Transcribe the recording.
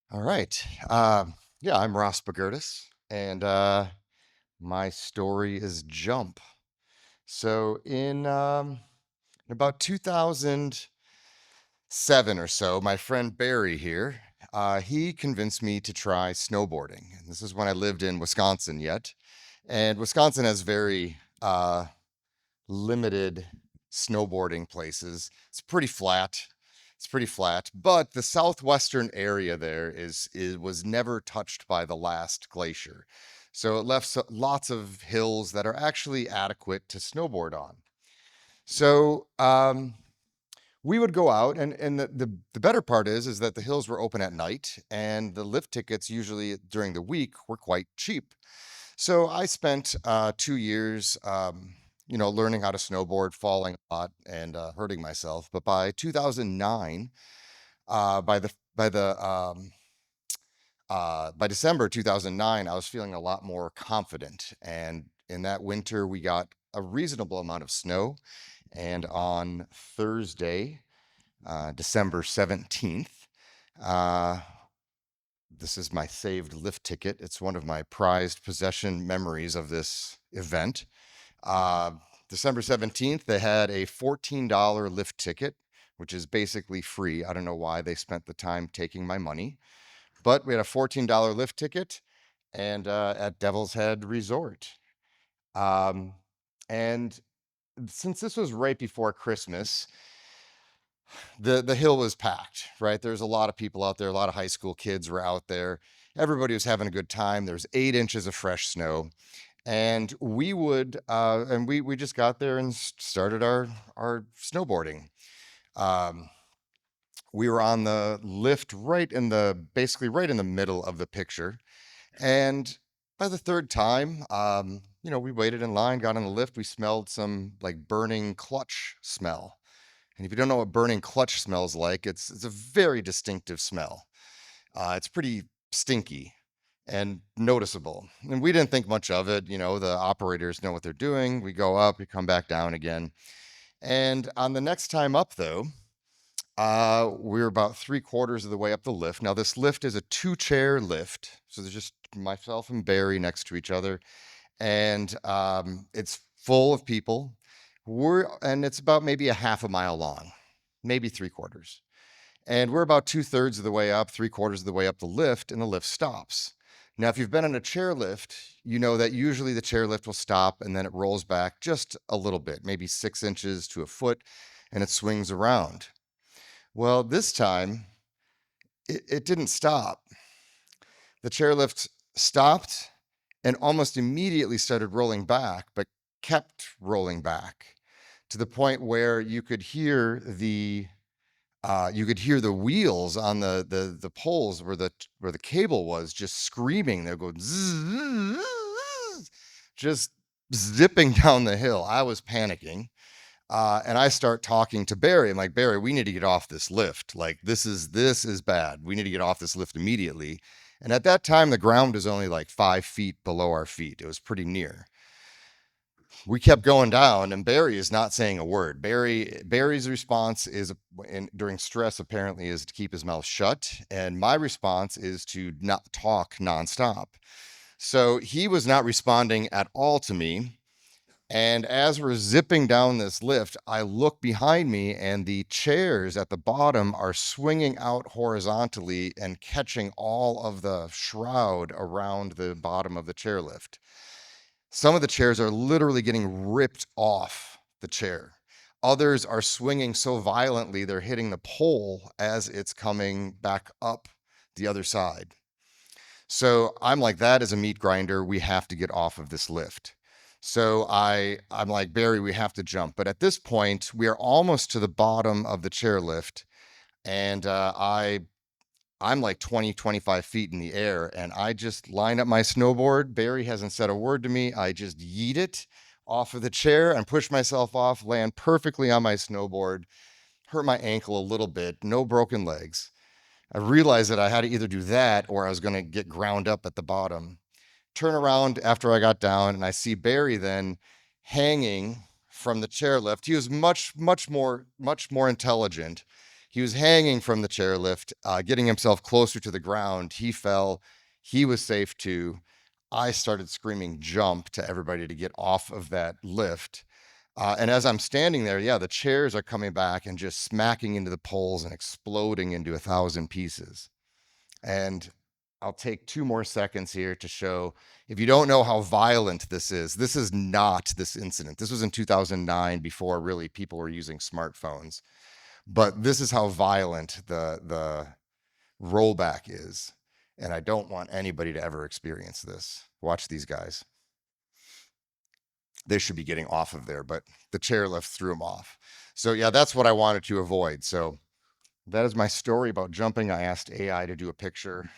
All right. Yeah, I'm Ross Bagurdes, and my story is jump. So in about 2007 or so, my friend Barry here, he convinced me to try snowboarding. And this is when I lived in Wisconsin yet, and Wisconsin has very limited snowboarding places. It's pretty flat. It's pretty flat, but the southwestern area there is was never touched by the last glacier. So it left lots of hills that are actually adequate to snowboard on. So we would go out, and the better part is that the hills were open at night, and the lift tickets usually during the week were quite cheap. So I spent 2 years, learning how to snowboard, falling a lot, and hurting myself. But by 2009, by December 2009, I was feeling a lot more confident. And in that winter, we got a reasonable amount of snow. And on Thursday, December 17th, uh, this is my saved lift ticket. It's one of my prized possession memories of this event. Uh, December 17th, they had a $14 lift ticket, which is basically free. I don't know why they spent the time taking my money, but we had a $14 lift ticket and at Devil's Head Resort. Um, and since this was right before Christmas, the hill was packed, right? There's a lot of people out there, a lot of high school kids were out there. Everybody was having a good time. There's 8 inches of fresh snow. And we just got there and started our snowboarding. Um, we were on the lift basically right in the middle of the picture. And by the third time, we waited in line, got on the lift. We smelled some like burning clutch smell. And if you don't know what burning clutch smells like, it's a very distinctive smell. It's pretty stinky and noticeable. And we didn't think much of it. The operators know what they're doing. We go up, we come back down again. And on the next time up, though, we're about 3/4 of the way up the lift. Now, this lift is a two-chair lift. So there's just myself and Barry next to each other. And it's full of people. And it's about maybe a half a mile long, maybe 3/4. And we're about 2/3 of the way up, 3/4 of the way up the lift, and the lift stops. Now, if you've been on a chairlift, you know that usually the chairlift will stop and then it rolls back just a little bit, maybe 6 inches to a foot, and it swings around. Well, this time it didn't stop. The chairlift stopped and almost immediately started rolling back, but kept rolling back to the point where you could hear the wheels on the poles where the cable was just screaming. They're going zzz, just zipping down the hill. I was panicking. And I start talking to Barry. I'm like, Barry, we need to get off this lift. Like, this is bad. We need to get off this lift immediately. And at that time, the ground was only like 5 feet below our feet. It was pretty near. We kept going down, and Barry is not saying a word. Barry's response during stress apparently is to keep his mouth shut, and my response is to not talk nonstop. So he was not responding at all to me. And as we're zipping down this lift, I look behind me, and the chairs at the bottom are swinging out horizontally and catching all of the shroud around the bottom of the chairlift. Some of the chairs are literally getting ripped off the chair. Others are swinging so violently they're hitting the pole as it's coming back up the other side. So I'm like, that is a meat grinder. We have to get off of this lift. So I'm like, Barry, we have to jump. But at this point, we are almost to the bottom of the chairlift, and I'm like 20, 25 feet in the air, and I just line up my snowboard. Barry hasn't said a word to me. I just yeet it off of the chair and push myself off, land perfectly on my snowboard, hurt my ankle a little bit, no broken legs. I realized that I had to either do that or I was going to get ground up at the bottom. Turn around after I got down, and I see Barry then hanging from the chairlift. He was much, much more intelligent. He was hanging from the chairlift, getting himself closer to the ground. He fell. He was safe too. I started screaming jump to everybody to get off of that lift. And as I'm standing there, yeah, the chairs are coming back and just smacking into the poles and exploding into 1,000 pieces. And I'll take 2 more seconds here to show, if you don't know how violent this is not this incident. This was in 2009, before really people were using smartphones. But this is how violent the rollback is. And I don't want anybody to ever experience this. Watch these guys. They should be getting off of there, but the chairlift threw them off. So yeah, that's what I wanted to avoid. So that is my story about jumping. I asked AI to do a picture.